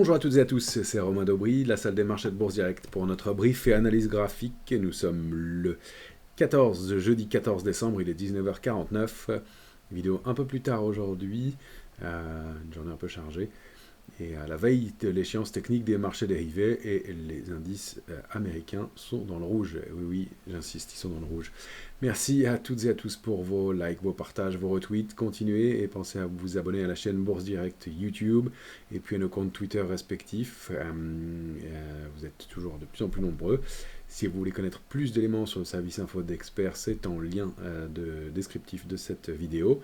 Bonjour à toutes et à tous, c'est Romain Daubry, de la salle des marchés de Bourse Direct pour notre brief et analyse graphique. Nous sommes jeudi 14 décembre, il est 19h49. Vidéo un peu plus tard aujourd'hui, une journée un peu chargée. Et à la veille de l'échéance technique des marchés dérivés, et les indices américains sont dans le rouge. Oui, oui, j'insiste, ils sont dans le rouge. Merci à toutes et à tous pour vos likes, vos partages, vos retweets. Continuez et pensez à vous abonner à la chaîne Bourse Direct YouTube et puis à nos comptes Twitter respectifs. Vous êtes toujours de plus en plus nombreux. Si vous voulez connaître plus d'éléments sur le service info d'experts, c'est en lien descriptif de cette vidéo.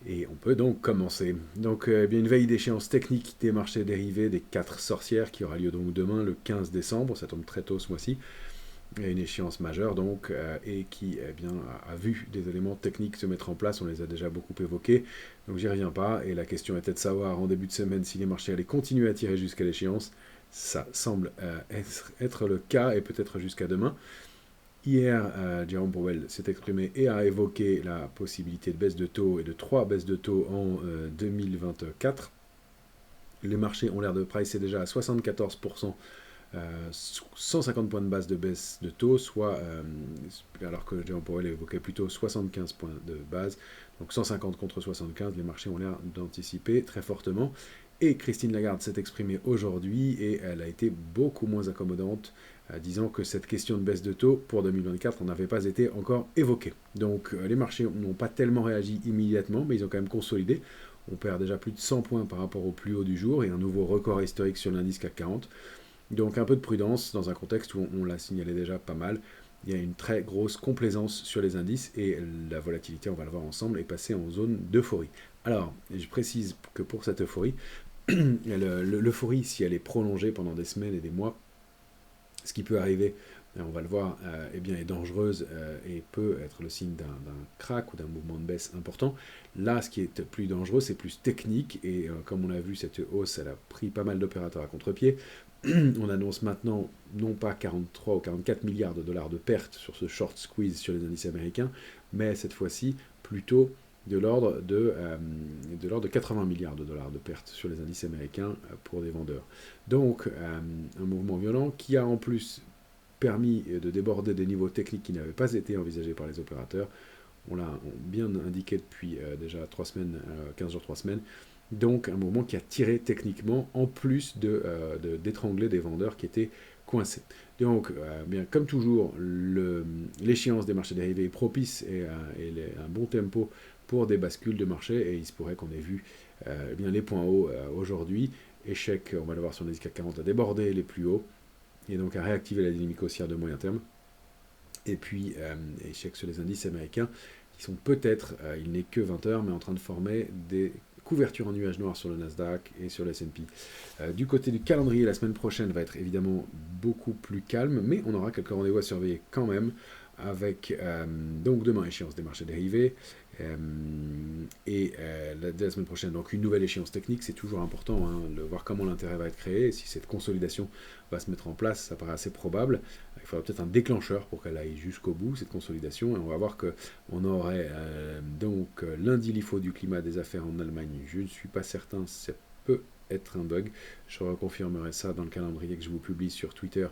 Et on peut donc commencer. Donc, bien une veille d'échéance technique des marchés dérivés des 4 sorcières qui aura lieu donc demain le 15 décembre, ça tombe très tôt ce mois-ci, et une échéance majeure donc, et qui a vu des éléments techniques se mettre en place, on les a déjà beaucoup évoqués, donc j'y reviens pas, et la question était de savoir en début de semaine si les marchés allaient continuer à tirer jusqu'à l'échéance. Ça semble être le cas, et peut-être jusqu'à demain. Hier, Jérôme Powell s'est exprimé et a évoqué la possibilité de baisse de taux et de 3 baisses de taux en 2024. Les marchés ont l'air de pricer déjà à 74%, 150 points de base de baisse de taux, soit, alors que Jérôme Powell évoquait plutôt 75 points de base, donc 150 contre 75, les marchés ont l'air d'anticiper très fortement. Et Christine Lagarde s'est exprimée aujourd'hui et elle a été beaucoup moins accommodante, disant que cette question de baisse de taux pour 2024 n'avait pas été encore évoquée. Donc les marchés n'ont pas tellement réagi immédiatement, mais ils ont quand même consolidé. On perd déjà plus de 100 points par rapport au plus haut du jour et un nouveau record historique sur l'indice CAC 40. Donc un peu de prudence dans un contexte où on l'a signalé déjà pas mal. Il y a une très grosse complaisance sur les indices et la volatilité, on va le voir ensemble, est passée en zone d'euphorie. Alors, je précise que pour cette euphorie, l'euphorie, si elle est prolongée pendant des semaines et des mois, ce qui peut arriver, on va le voir, est dangereuse et peut être le signe d'un crack ou d'un mouvement de baisse important. Là, ce qui est plus dangereux, c'est plus technique, et comme on a vu, cette hausse, elle a pris pas mal d'opérateurs à contre-pied. On annonce maintenant non pas 43 ou 44 milliards de dollars de pertes sur ce short squeeze sur les indices américains, mais cette fois-ci plutôt de l'ordre de 80 milliards de dollars de pertes sur les indices américains pour des vendeurs. Donc un mouvement violent qui a en plus permis de déborder des niveaux techniques qui n'avaient pas été envisagés par les opérateurs. On l'a bien indiqué depuis déjà 3 semaines, 15 jours, 3 semaines. Donc un mouvement qui a tiré techniquement en plus d'étrangler des vendeurs qui étaient coincés. Donc, bien comme toujours, l'échéance des marchés dérivés est propice et un bon tempo pour des bascules de marché, et il se pourrait qu'on ait vu bien les points hauts aujourd'hui. Échec, on va le voir sur l'indice CAC 40, à déborder les plus hauts, et donc à réactiver la dynamique haussière de moyen terme. Et puis, échec sur les indices américains, qui sont peut-être, il n'est que 20 heures, mais en train de former des couverture en nuages noirs sur le Nasdaq et sur le S&P. Du côté du calendrier, la semaine prochaine va être évidemment beaucoup plus calme, mais on aura quelques rendez-vous à surveiller quand même, avec donc demain échéance des marchés dérivés, et la semaine prochaine donc une nouvelle échéance technique. C'est toujours important de voir comment l'intérêt va être créé, et si cette consolidation va se mettre en place, ça paraît assez probable. Il faudra peut-être un déclencheur pour qu'elle aille jusqu'au bout, cette consolidation, et on va voir qu'on aurait donc lundi l'IFO du climat des affaires en Allemagne. Je ne suis pas certain, ça peut être un bug, je reconfirmerai ça dans le calendrier que je vous publie sur Twitter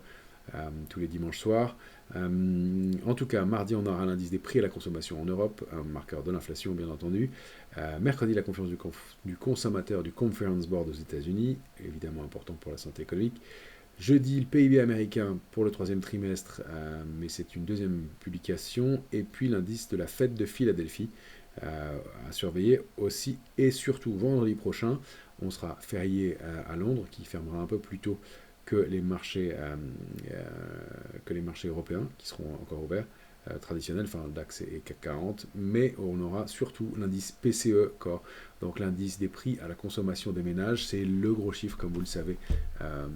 tous les dimanches soirs. En tout cas, mardi, on aura l'indice des prix à la consommation en Europe, un marqueur de l'inflation, bien entendu. Mercredi, la confiance du consommateur du Conference Board aux États-Unis, évidemment important pour la santé économique. Jeudi, le PIB américain pour le 3e trimestre, mais c'est une deuxième publication. Et puis l'indice de la Fed de Philadelphie à surveiller aussi. Et surtout, vendredi prochain, on sera férié à Londres, qui fermera un peu plus tôt que les marchés européens, qui seront encore ouverts, traditionnels, enfin DAX et CAC 40, mais on aura surtout l'indice PCE Core, donc l'indice des prix à la consommation des ménages. C'est le gros chiffre, comme vous le savez,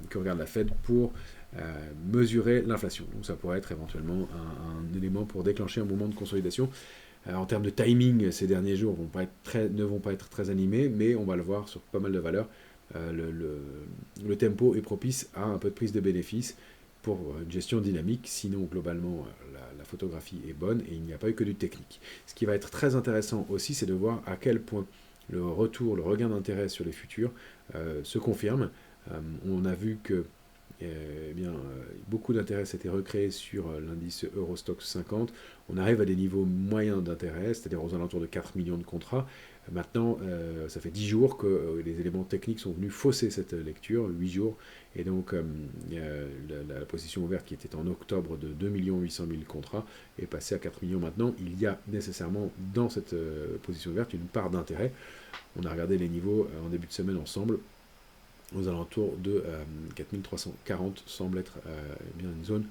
que regarde la Fed pour mesurer l'inflation. Donc ça pourrait être éventuellement un élément pour déclencher un mouvement de consolidation. En termes de timing, ces derniers jours ne vont pas être très animés, mais on va le voir sur pas mal de valeurs. Le tempo est propice à un peu de prise de bénéfices pour une gestion dynamique. Sinon, globalement, la photographie est bonne et il n'y a pas eu que du technique. Ce qui va être très intéressant aussi, c'est de voir à quel point le regain d'intérêt sur les futurs se confirme. On a vu que beaucoup d'intérêt s'était recréé sur l'indice Eurostoxx 50. On arrive à des niveaux moyens d'intérêt, c'est-à-dire aux alentours de 4 millions de contrats. Maintenant, ça fait 10 jours que les éléments techniques sont venus fausser cette lecture, 8 jours, et donc la position ouverte qui était en octobre de 2 800 000 contrats est passée à 4 millions maintenant. Il y a nécessairement dans cette position ouverte une part d'intérêt. On a regardé les niveaux en début de semaine ensemble. Aux alentours de 4340 semble être bien une zone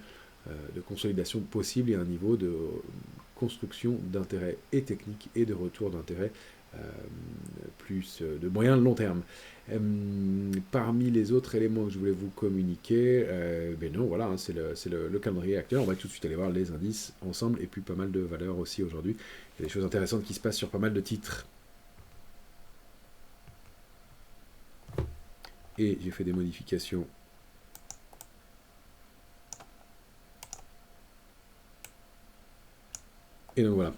de consolidation possible et un niveau de construction d'intérêt et technique et de retour d'intérêt plus de moyen long terme. Parmi les autres éléments que je voulais vous communiquer, non, voilà, hein, c'est le calendrier actuel. On va tout de suite aller voir les indices ensemble et puis pas mal de valeurs aussi aujourd'hui. Il y a des choses intéressantes qui se passent sur pas mal de titres. Et j'ai fait des modifications. Et donc voilà.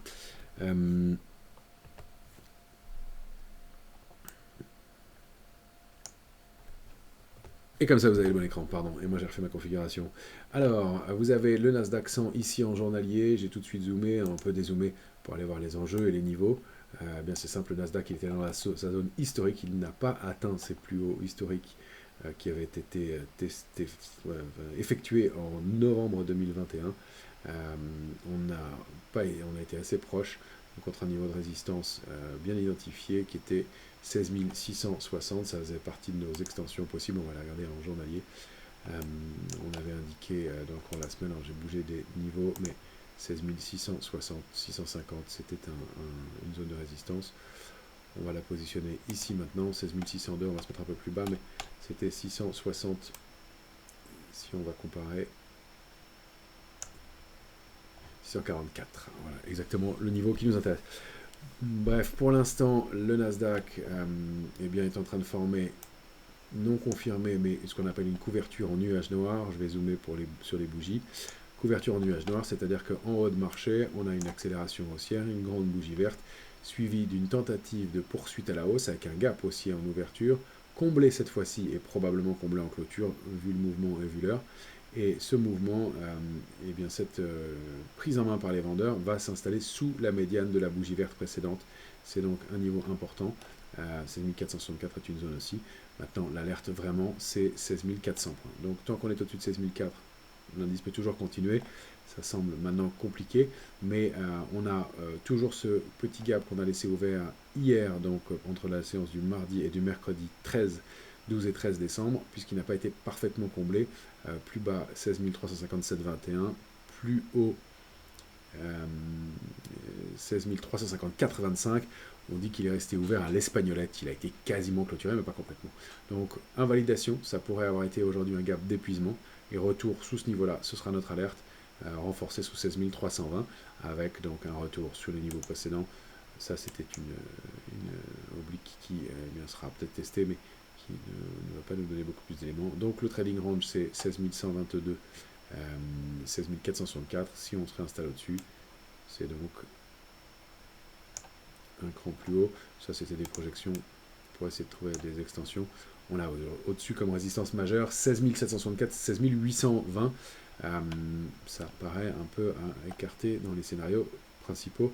Et comme ça, vous avez le bon écran, pardon. Et moi, j'ai refait ma configuration. Alors, vous avez le Nasdaq 100 ici en journalier. J'ai tout de suite zoomé, un peu dézoomé pour aller voir les enjeux et les niveaux. Bien, c'est simple, le Nasdaq il était dans sa zone historique. Il n'a pas atteint ses plus hauts historiques qui avaient été effectués en novembre 2021. On a été assez proche contre un niveau de résistance bien identifié qui était 16 660, ça faisait partie de nos extensions possibles, on va la regarder en journalier. On avait indiqué donc en la semaine, j'ai bougé des niveaux, mais 16 660, 650, c'était une zone de résistance. On va la positionner ici maintenant, 16 602, on va se mettre un peu plus bas, mais c'était 660, si on va comparer, 644, voilà, exactement le niveau qui nous intéresse. Bref, pour l'instant, le Nasdaq est en train de former, non confirmé, mais ce qu'on appelle une couverture en nuage noir. Je vais zoomer sur les bougies. Couverture en nuage noir, c'est-à-dire qu'en haut de marché, on a une accélération haussière, une grande bougie verte, suivie d'une tentative de poursuite à la hausse avec un gap haussier en ouverture, comblé cette fois-ci et probablement comblé en clôture, vu le mouvement et vu l'heure. Et ce mouvement, cette prise en main par les vendeurs va s'installer sous la médiane de la bougie verte précédente. C'est donc un niveau important. 16 464 est une zone aussi. Maintenant, l'alerte vraiment, c'est 16 400 points. Donc tant qu'on est au-dessus de 16 400, l'indice peut toujours continuer. Ça semble maintenant compliqué, mais on a toujours ce petit gap qu'on a laissé ouvert hier, donc entre la séance du mardi et du mercredi 12 et 13 décembre, puisqu'il n'a pas été parfaitement comblé. Plus bas 16 357,21, plus haut 16 354,25. On dit qu'il est resté ouvert à l'espagnolette, il a été quasiment clôturé, mais pas complètement. Donc, invalidation, ça pourrait avoir été aujourd'hui un gap d'épuisement, et retour sous ce niveau-là, ce sera notre alerte, renforcé sous 16 320, avec donc un retour sur les niveaux précédents. Ça, c'était une oblique qui sera peut-être testée, mais qui ne va pas nous donner beaucoup plus d'éléments. Donc le trading range c'est 16 122, 16 464. Si on se réinstalle au-dessus, c'est donc un cran plus haut. Ça c'était des projections pour essayer de trouver des extensions. On a au-dessus comme résistance majeure 16 764, 16 820. Ça paraît un peu écarté dans les scénarios principaux,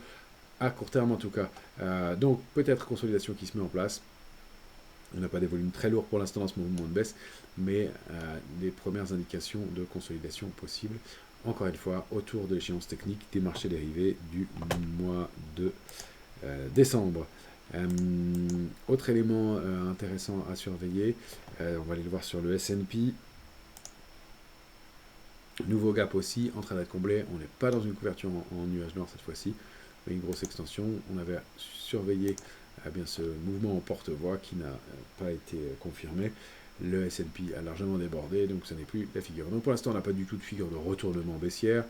à court terme en tout cas. Donc peut-être consolidation qui se met en place. On n'a pas des volumes très lourds pour l'instant dans ce mouvement de baisse, mais les premières indications de consolidation possibles, encore une fois, autour de l'échéance technique des marchés dérivés du mois de décembre. Autre élément intéressant à surveiller, on va aller le voir sur le S&P. Nouveau gap aussi, en train d'être comblé. On n'est pas dans une couverture en nuage noir cette fois-ci, mais une grosse extension. On avait surveillé ce mouvement en porte-voix qui n'a pas été confirmé. Le S&P a largement débordé, donc ce n'est plus la figure. Donc pour l'instant, on n'a pas du tout de figure de retournement baissière.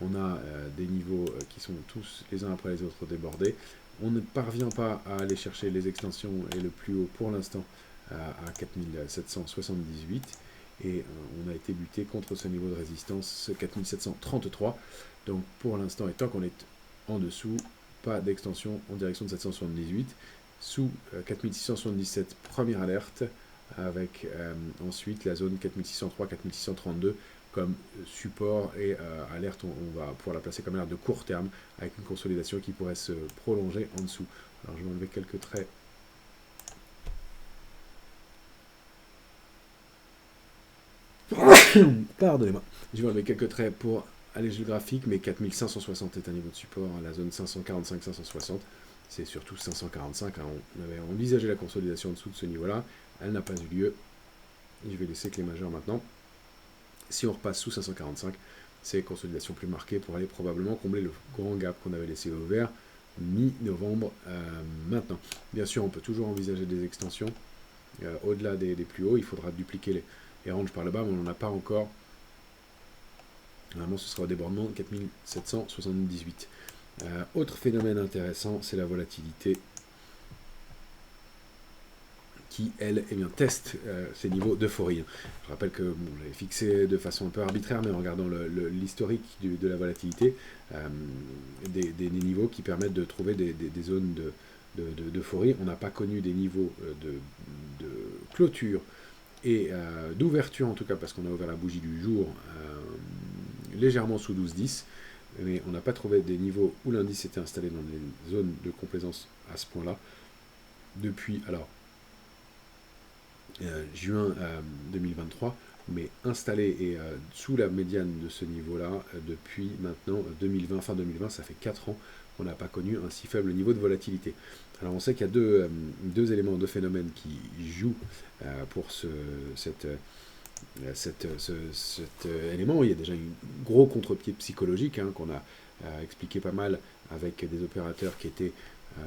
On a des niveaux qui sont tous les uns après les autres débordés. On ne parvient pas à aller chercher les extensions et le plus haut pour l'instant à 4778. Et on a été buté contre ce niveau de résistance, 4733. Donc pour l'instant, et tant qu'on est en dessous, pas d'extension en direction de 778. Sous 4677, première alerte, avec ensuite la zone 4603-4632 comme support et alerte, on va pouvoir la placer comme alerte de court terme avec une consolidation qui pourrait se prolonger en dessous. Alors je vais enlever quelques traits. Pardonnez-moi. Je vais enlever quelques traits pour alléger le graphique, mais 4560 est un niveau de support, la zone 545-560, c'est surtout 545, hein. On avait envisagé la consolidation en dessous de ce niveau-là, elle n'a pas eu lieu. Je vais laisser clé majeure maintenant. Si on repasse sous 545, c'est consolidation plus marquée pour aller probablement combler le grand gap qu'on avait laissé ouvert mi-novembre maintenant. Bien sûr, on peut toujours envisager des extensions. Au-delà des plus hauts, il faudra dupliquer les ranges par le bas, mais on n'en a pas encore. Normalement, ce sera au débordement de 4778. Autre phénomène intéressant, c'est la volatilité qui, elle, eh bien, teste ces niveaux d'euphorie. Je rappelle que bon, j'avais fixé de façon un peu arbitraire, mais en regardant l'historique de la volatilité, des niveaux qui permettent de trouver des zones d'euphorie. On n'a pas connu des niveaux de clôture et d'ouverture, en tout cas, parce qu'on a ouvert la bougie du jour légèrement sous 12,10, mais on n'a pas trouvé des niveaux où l'indice était installé dans des zones de complaisance à ce point-là depuis, alors, juin 2023, mais installé et sous la médiane de ce niveau-là depuis maintenant 2020, fin 2020, ça fait 4 ans qu'on n'a pas connu un si faible niveau de volatilité. Alors on sait qu'il y a deux éléments, deux phénomènes qui jouent pour cet élément. Il y a déjà un gros contre-pied psychologique hein, qu'on a expliqué pas mal avec des opérateurs qui étaient,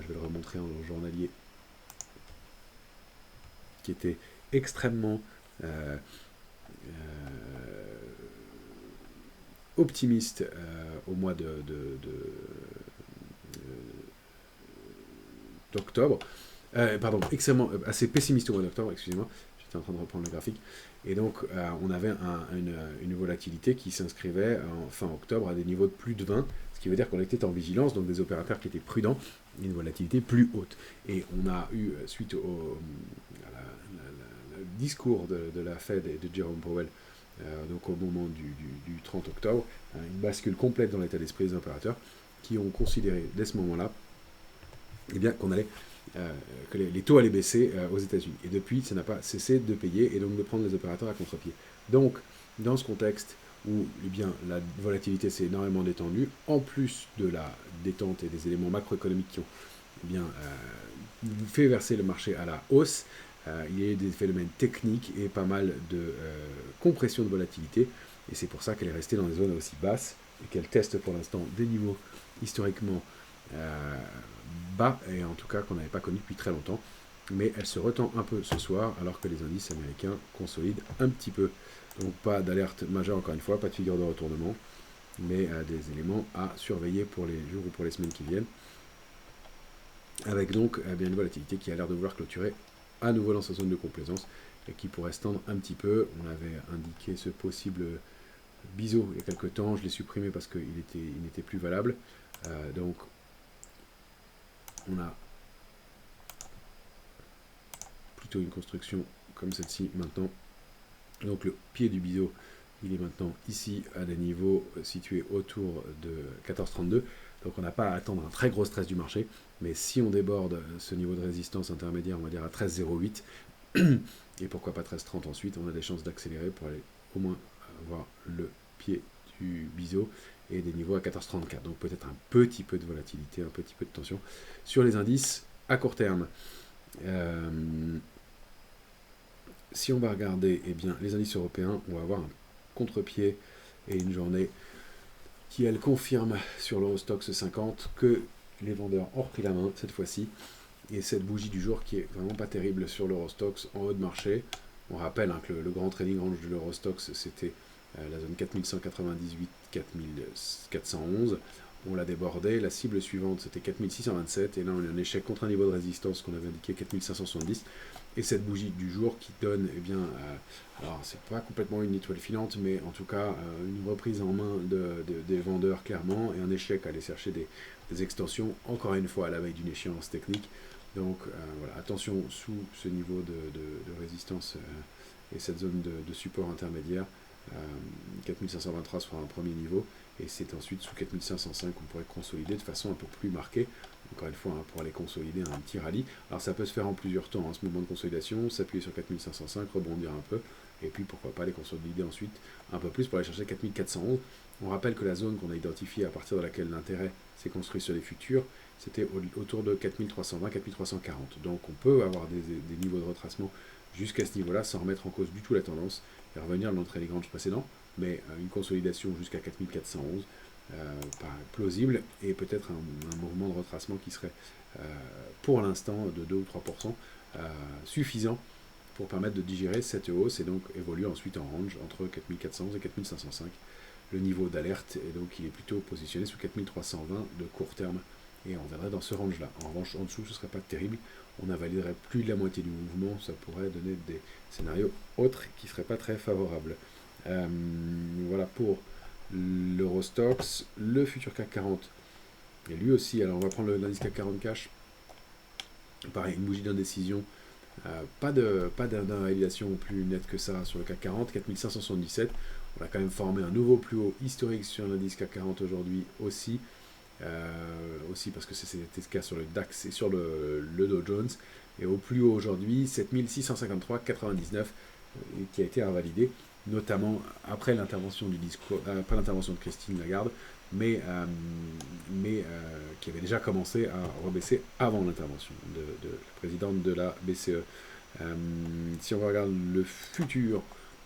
je vais le remontrer en journalier, qui étaient extrêmement optimiste au mois d'octobre. Pardon, extrêmement, assez pessimiste au mois d'octobre, excusez-moi, j'étais en train de reprendre le graphique. Et donc, on avait une volatilité qui s'inscrivait en fin octobre à des niveaux de plus de 20, ce qui veut dire qu'on était en vigilance, donc des opérateurs qui étaient prudents, une volatilité plus haute. Et on a eu, suite au discours de la Fed et de Jerome Powell, donc au moment du 30 octobre, une bascule complète dans l'état d'esprit des opérateurs qui ont considéré dès ce moment-là eh bien, que les taux allaient baisser aux États-Unis. Et depuis, ça n'a pas cessé de payer et donc de prendre les opérateurs à contre-pied. Donc, dans ce contexte où eh bien, la volatilité s'est énormément détendue, en plus de la détente et des éléments macroéconomiques qui ont eh bien, fait verser le marché à la hausse, il y a eu des phénomènes techniques et pas mal de compression de volatilité. Et c'est pour ça qu'elle est restée dans des zones aussi basses et qu'elle teste pour l'instant des niveaux historiquement bas, et en tout cas qu'on n'avait pas connu depuis très longtemps. Mais elle se retend un peu ce soir, alors que les indices américains consolident un petit peu. Donc pas d'alerte majeure encore une fois, pas de figure de retournement, mais des éléments à surveiller pour les jours ou pour les semaines qui viennent. Avec donc bien une volatilité qui a l'air de vouloir clôturer à nouveau dans sa zone de complaisance et qui pourrait se tendre un petit peu. On avait indiqué ce possible biseau il y a quelques temps, je l'ai supprimé parce qu'il n'était plus valable. Donc on a plutôt une construction comme celle-ci maintenant. Donc le pied du biseau, il est maintenant ici à des niveaux situés autour de 14,32. Donc on n'a pas à attendre un très gros stress du marché, mais si on déborde ce niveau de résistance intermédiaire, on va dire à 13,08, et pourquoi pas 13,30 ensuite, on a des chances d'accélérer pour aller au moins avoir le pied du biseau et des niveaux à 14,34. Donc peut-être un petit peu de volatilité, un petit peu de tension sur les indices à court terme. Si on va regarder eh bien, les indices européens, on va avoir un contre-pied et une journée qui, elle, confirme sur l'Eurostoxx 50 que les vendeurs ont repris la main cette fois-ci. Et cette bougie du jour qui est vraiment pas terrible sur l'Eurostoxx en haut de marché. On rappelle hein, que le grand trading range de l'Eurostoxx, c'était la zone 4198-4411. On l'a débordé. La cible suivante, c'était 4627. Et là, on a un échec contre un niveau de résistance qu'on avait indiqué 4570. Et cette bougie du jour qui donne, eh bien, alors c'est pas complètement une étoile filante, mais en tout cas une reprise en main des vendeurs clairement, et un échec à aller chercher des extensions, encore une fois à la veille d'une échéance technique. Donc voilà, attention sous ce niveau de résistance et cette zone de support intermédiaire. 4523 sera un premier niveau, et c'est ensuite sous 4505 qu'on pourrait consolider de façon un peu plus marquée. Encore une fois, pour aller consolider un petit rallye. Alors ça peut se faire en plusieurs temps, ce mouvement de consolidation, s'appuyer sur 4505, rebondir un peu, et puis pourquoi pas les consolider ensuite un peu plus pour aller chercher 4411. On rappelle que la zone qu'on a identifiée à partir de laquelle l'intérêt s'est construit sur les futurs, c'était autour de 4320, 4340. Donc on peut avoir des niveaux de retracement jusqu'à ce niveau-là sans remettre en cause du tout la tendance et revenir dans le trading range précédent, mais une consolidation jusqu'à 4411 paraît plausible, et peut-être un mouvement de retracement qui serait pour l'instant de 2 ou 3% suffisant pour permettre de digérer cette hausse et donc évoluer ensuite en range entre 4411 et 4505. Le niveau d'alerte, et donc il est plutôt positionné sous 4320 de court terme, et on viendrait dans ce range là. En revanche, en dessous, ce ne serait pas terrible, on invaliderait plus de la moitié du mouvement, ça pourrait donner des scénarios autres qui ne seraient pas très favorables. Voilà pour l'Eurostoxx. Le futur CAC 40, et lui aussi, alors on va prendre l'indice CAC 40 cash, pareil, une bougie d'indécision, pas d'invalidation plus nette que ça sur le CAC 40, 4577. On a quand même formé un nouveau plus haut historique sur l'indice CAC 40 aujourd'hui aussi. Aussi parce que c'était le cas sur le DAX et sur le Dow Jones. Et au plus haut aujourd'hui, 7653,99 qui a été invalidé, notamment après l'intervention de Christine Lagarde, mais qui avait déjà commencé à rebaisser avant l'intervention de la présidente de la BCE. Si on regarde le futur,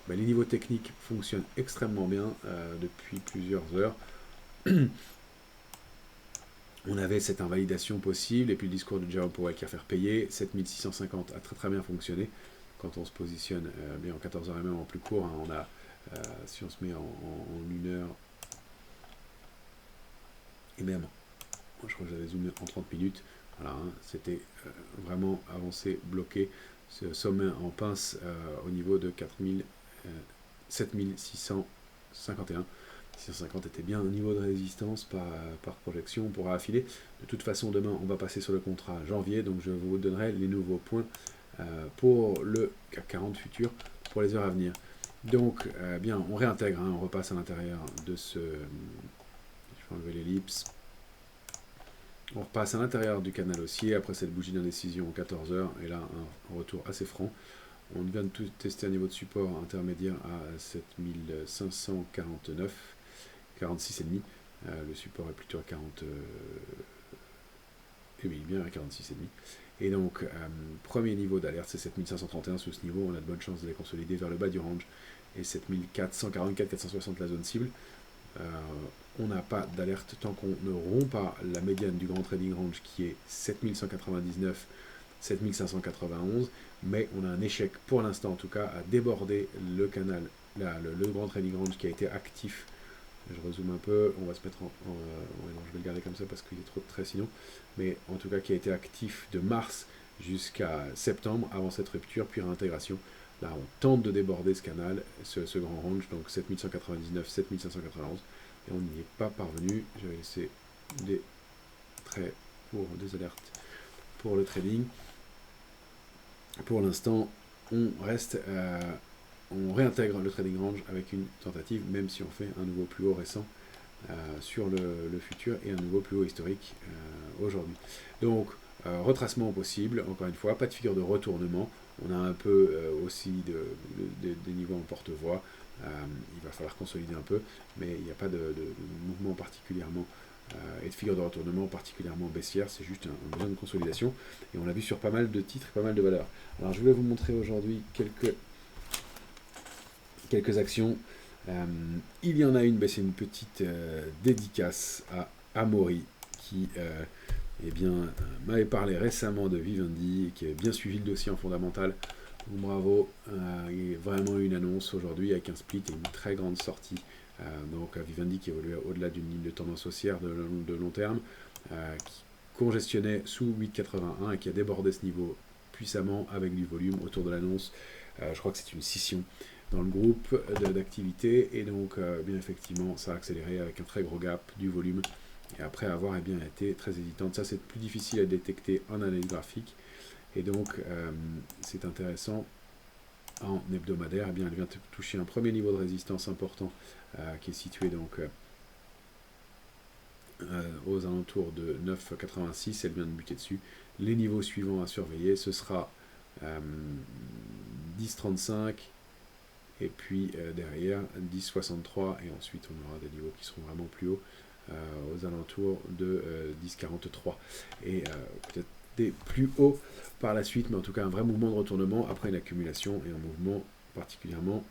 les niveaux techniques fonctionnent extrêmement bien depuis plusieurs heures. On avait cette invalidation possible, et puis le discours de Jerome Powell qui a fait payer. 7650 a très très bien fonctionné. Quand on se positionne bien en 14 heures et même en plus court, on a, si on se met en 1 heure, et même, je crois que j'avais zoomé en 30 minutes, voilà, c'était vraiment avancé, bloqué, ce sommet en pince au niveau de 7651. 650 était bien un niveau de résistance par projection, on pourra affiler. De toute façon, demain, on va passer sur le contrat janvier, donc je vous donnerai les nouveaux points pour le CAC 40 futur pour les heures à venir. Donc, bien, on réintègre, on repasse à l'intérieur de ce... Je vais enlever l'ellipse. On repasse à l'intérieur du canal haussier après cette bougie d'indécision en 14 heures, et là, un retour assez franc. On vient de tester un niveau de support intermédiaire à 7549. 46,5. Le support est plutôt à 40. Et oui, bien à 46,5. Et donc, premier niveau d'alerte, c'est 7531. Sous ce niveau, on a de bonnes chances de les consolider vers le bas du range. Et 7444, 460 la zone cible. On n'a pas d'alerte tant qu'on ne rompt pas la médiane du grand trading range qui est 7199, 7591. Mais on a un échec pour l'instant, en tout cas, à déborder le canal, le grand trading range qui a été actif. Je rezoome un peu, on va se mettre non, je vais le garder comme ça parce qu'il est trop de traits sinon, mais en tout cas qui a été actif de mars jusqu'à septembre avant cette rupture puis réintégration. Là on tente de déborder ce canal, ce grand range, donc 7199, 7591, et on n'y est pas parvenu. Je vais laisser des traits pour des alertes pour le trading. Pour l'instant, on reste on réintègre le trading range avec une tentative, même si on fait un nouveau plus haut récent sur le futur et un nouveau plus haut historique aujourd'hui. Donc, retracement possible, encore une fois, pas de figure de retournement. On a un peu aussi des niveaux en porte-voix. Il va falloir consolider un peu, mais il n'y a pas de mouvement particulièrement et de figure de retournement particulièrement baissière, c'est juste un besoin de consolidation. Et on l'a vu sur pas mal de titres et pas mal de valeurs. Alors, je voulais vous montrer aujourd'hui quelques actions. Il y en a une, c'est une petite dédicace à Amaury qui m'avait parlé récemment de Vivendi et qui avait bien suivi le dossier en fondamental. Donc, bravo, il y a vraiment une annonce aujourd'hui avec un split et une très grande sortie. Donc Vivendi qui évoluait au-delà d'une ligne de tendance haussière de long terme, qui congestionnait sous 8,81 et qui a débordé ce niveau puissamment avec du volume autour de l'annonce. Je crois que c'est une scission dans le groupe d'activité, et donc bien effectivement ça a accéléré avec un très gros gap, du volume et après avoir été très hésitante. Ça, c'est plus difficile à détecter en analyse graphique, et donc c'est intéressant en hebdomadaire. Elle vient toucher un premier niveau de résistance important qui est situé donc aux alentours de 9,86. Elle vient de buter dessus. Les niveaux suivants à surveiller, ce sera 10,35 et puis derrière 10,63, et ensuite on aura des niveaux qui seront vraiment plus hauts aux alentours de 10,43 et peut-être des plus hauts par la suite, mais en tout cas un vrai mouvement de retournement après une accumulation et un mouvement particulièrement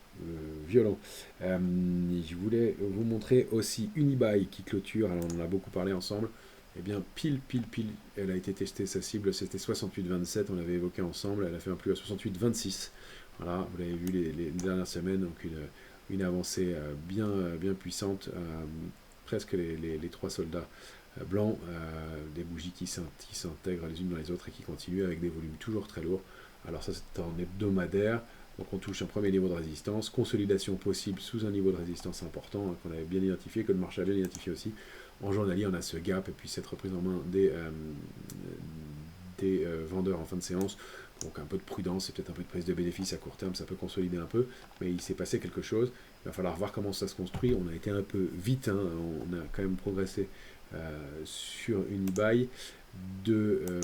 violent. Je voulais vous montrer aussi Unibail qui clôture, alors on en a beaucoup parlé ensemble, et bien pile, elle a été testée, sa cible c'était 68,27, on l'avait évoqué ensemble, elle a fait un plus à 68,26. Voilà, vous l'avez vu les dernières semaines, donc une avancée bien puissante, presque les trois soldats blancs, des bougies qui s'intègrent les unes dans les autres et qui continuent avec des volumes toujours très lourds. Alors ça c'est en hebdomadaire, donc on touche un premier niveau de résistance, consolidation possible sous un niveau de résistance important qu'on avait bien identifié, que le marché a bien identifié aussi. En journalier on a ce gap et puis cette reprise en main des vendeurs en fin de séance. Donc un peu de prudence et peut-être un peu de prise de bénéfice à court terme, ça peut consolider un peu, mais il s'est passé quelque chose. Il va falloir voir comment ça se construit. On a été un peu vite, hein, on a quand même progressé sur Unibail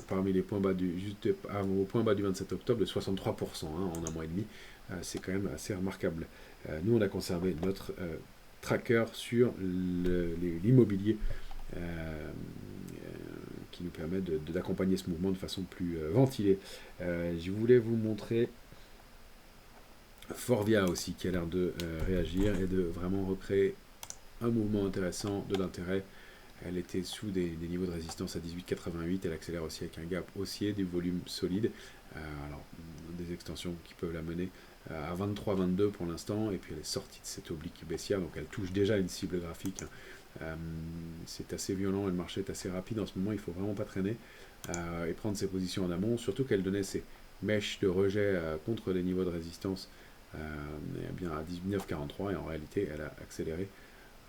parmi les points bas juste au point bas du 27 octobre de 63% en un mois et demi. C'est quand même assez remarquable. Nous, on a conservé notre tracker sur l'immobilier qui nous permet d'accompagner ce mouvement de façon plus ventilée. Je voulais vous montrer Forvia aussi, qui a l'air de réagir et de vraiment recréer un mouvement intéressant, de l'intérêt. Elle était sous des niveaux de résistance à 18,88, elle accélère aussi avec un gap haussier, des volumes solides, alors des extensions qui peuvent la mener à 23,22 pour l'instant, et puis elle est sortie de cette oblique baissière, donc elle touche déjà une cible graphique. C'est assez violent, le marché est assez rapide en ce moment, il ne faut vraiment pas traîner et prendre ses positions en amont, surtout qu'elle donnait ses mèches de rejet contre les niveaux de résistance bien à 19,43, et en réalité elle a accéléré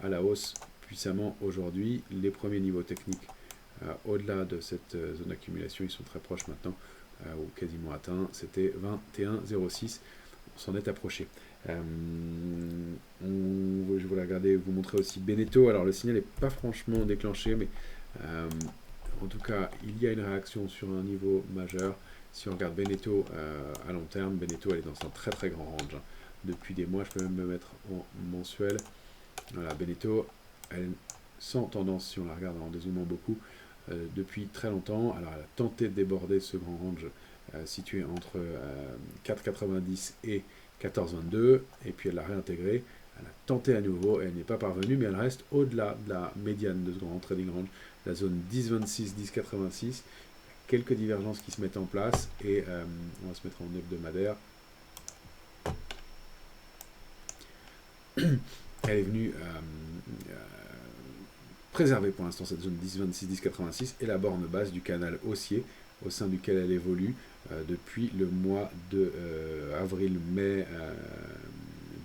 à la hausse puissamment aujourd'hui. Les premiers niveaux techniques au-delà de cette zone d'accumulation, ils sont très proches maintenant, ou quasiment atteints, c'était 21,06, on s'en est approché. Je voulais regarder, vous montrer aussi Beneteau. Alors le signal n'est pas franchement déclenché, mais en tout cas il y a une réaction sur un niveau majeur. Si on regarde Beneteau à long terme, Beneteau elle est dans un très très grand range, hein. Depuis des mois, je peux même me mettre en mensuel. Voilà, Beneteau, elle sans tendance, si on la regarde en dézoomant beaucoup, depuis très longtemps. Alors elle a tenté de déborder ce grand range situé entre 4,90 et 14,22, et puis elle l'a réintégré. Elle a tenté à nouveau et elle n'est pas parvenue, mais elle reste au-delà de la médiane de ce grand trading range, la zone 10,26, 10,86. Quelques divergences qui se mettent en place, et on va se mettre en hebdomadaire. Elle est venue préserver pour l'instant cette zone 10,26, 10,86 et la borne basse du canal haussier au sein duquel elle évolue depuis le mois de avril-mai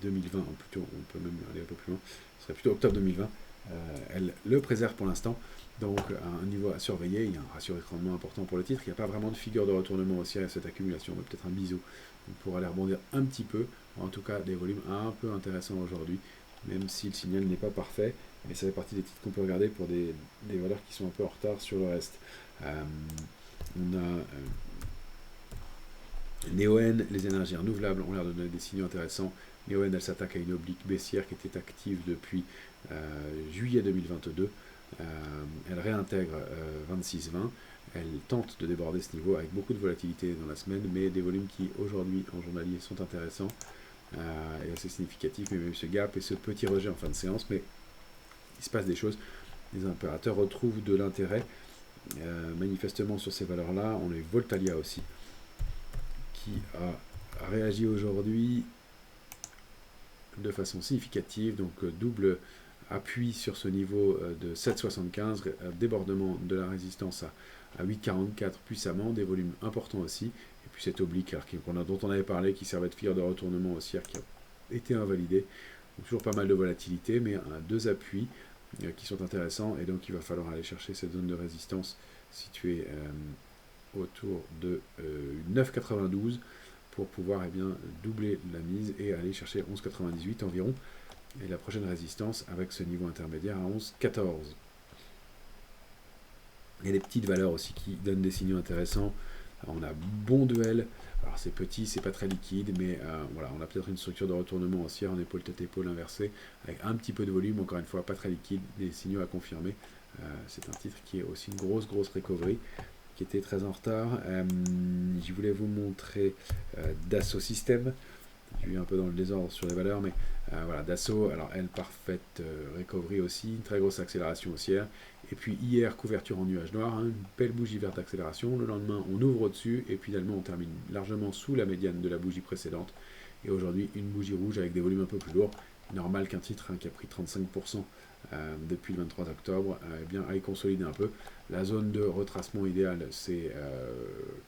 2020, plutôt, on peut même aller un peu plus loin, ce serait plutôt octobre 2020. Elle le préserve pour l'instant, donc à un niveau à surveiller. Il y a un ratio extrêmement important pour le titre. Il n'y a pas vraiment de figure de retournement haussière à cette accumulation, mais peut-être un biseau pour aller rebondir un petit peu. En tout cas, des volumes un peu intéressants aujourd'hui, même si le signal n'est pas parfait. Mais ça fait partie des titres qu'on peut regarder pour des valeurs qui sont un peu en retard sur le reste. On a Neoen, les énergies renouvelables ont l'air de donner des signaux intéressants. Neoen, elle s'attaque à une oblique baissière qui était active depuis juillet 2022. Elle réintègre 26,20. Elle tente de déborder ce niveau avec beaucoup de volatilité dans la semaine, mais des volumes qui aujourd'hui en journalier sont intéressants et assez significatifs. Mais même ce gap et ce petit rejet en fin de séance, mais il se passe des choses. Les opérateurs retrouvent de l'intérêt manifestement sur ces valeurs-là. On a eu Voltalia aussi qui a réagi aujourd'hui de façon significative, donc double appui sur ce niveau de 7,75, débordement de la résistance à 8,44 puissamment, des volumes importants aussi, et puis cette oblique dont on avait parlé, qui servait de figure de retournement haussière, qui a été invalidée. Donc toujours pas mal de volatilité, mais deux appuis qui sont intéressants, et donc il va falloir aller chercher cette zone de résistance située autour de 9,92 pour pouvoir doubler la mise et aller chercher 11,98 environ, et la prochaine résistance avec ce niveau intermédiaire à 11,14. Il y a des petites valeurs aussi qui donnent des signaux intéressants. Alors, on a bon duel. Alors c'est petit, c'est pas très liquide, mais voilà, on a peut-être une structure de retournement haussière en épaule tête épaule inversée, avec un petit peu de volume, encore une fois pas très liquide, des signaux à confirmer. C'est un titre qui est aussi une grosse recovery, qui était très en retard. Je voulais vous montrer Dassault Systèmes. Je suis un peu dans le désordre sur les valeurs, mais voilà, Dassault, alors elle, parfaite recovery aussi, une très grosse accélération haussière. Et puis hier, couverture en nuage noir, hein, une belle bougie verte d'accélération. Le lendemain, on ouvre au-dessus, et puis finalement, on termine largement sous la médiane de la bougie précédente. Et aujourd'hui, une bougie rouge avec des volumes un peu plus lourds. Normal qu'un titre qui a pris 35% depuis le 23 octobre aille consolider un peu. La zone de retracement idéale, c'est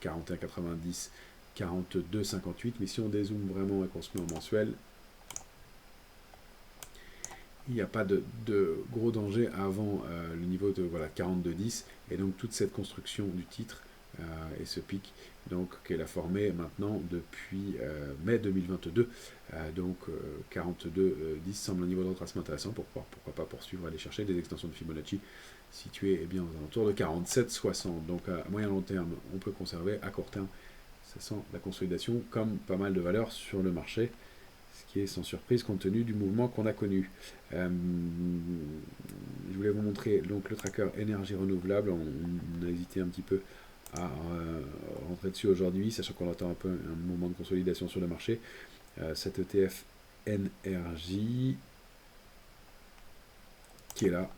41,90, 42,58, mais si on dézoome vraiment et qu'on se met en mensuel, il n'y a pas de gros danger avant le niveau de 42,10, et donc toute cette construction du titre et ce pic qu'elle a formé maintenant depuis mai 2022, donc 42,10 semble un niveau de retracement intéressant pour pouvoir, pourquoi pas, poursuivre, aller chercher des extensions de Fibonacci situées aux alentours de 47,60. Donc à moyen long terme, on peut conserver, à court terme, ça sent la consolidation comme pas mal de valeurs sur le marché, ce qui est sans surprise compte tenu du mouvement qu'on a connu. Je voulais vous montrer donc le tracker énergie renouvelable. On a hésité un petit peu à rentrer dessus aujourd'hui, sachant qu'on attend un peu un mouvement de consolidation sur le marché. Cet ETF NRJ qui est là,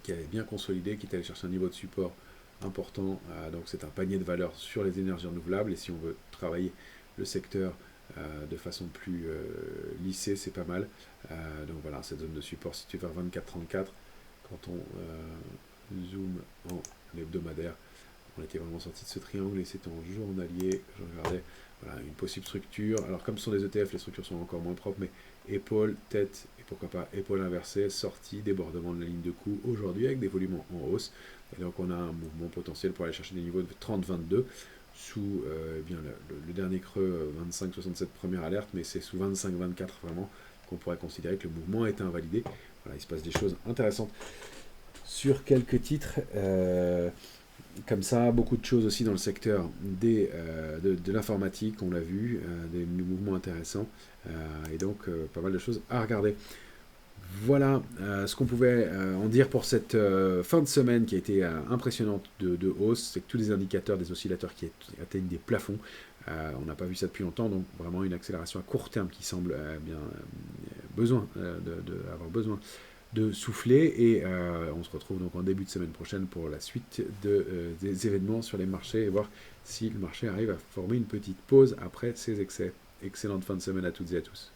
qui avait bien consolidé, qui est allé chercher un niveau de support important. Donc c'est un panier de valeurs sur les énergies renouvelables, et si on veut travailler le secteur de façon plus lissée, c'est pas mal. Donc voilà, cette zone de support située vers 24,34. Quand on zoome en hebdomadaire, on était vraiment sorti de ce triangle, et c'est en journalier, je regardais, voilà, une possible structure. Alors comme ce sont des ETF, les structures sont encore moins propres, mais épaule, tête, et pourquoi pas épaule inversée, sortie, débordement de la ligne de coup aujourd'hui avec des volumes en hausse. Et donc on a un mouvement potentiel pour aller chercher des niveaux de 30-22 sous le dernier creux 25-67 première alerte, mais c'est sous 25-24 vraiment qu'on pourrait considérer que le mouvement est invalidé. Voilà, il se passe des choses intéressantes sur quelques titres. Comme ça, beaucoup de choses aussi dans le secteur de l'informatique, on l'a vu, des mouvements intéressants, et donc pas mal de choses à regarder. Voilà ce qu'on pouvait en dire pour cette fin de semaine qui a été impressionnante de hausse. C'est que tous les indicateurs des oscillateurs qui atteignent des plafonds, on n'a pas vu ça depuis longtemps, donc vraiment une accélération à court terme qui semble avoir besoin de souffler, et on se retrouve donc en début de semaine prochaine pour la suite des événements sur les marchés, et voir si le marché arrive à former une petite pause après ces excès. Excellente fin de semaine à toutes et à tous.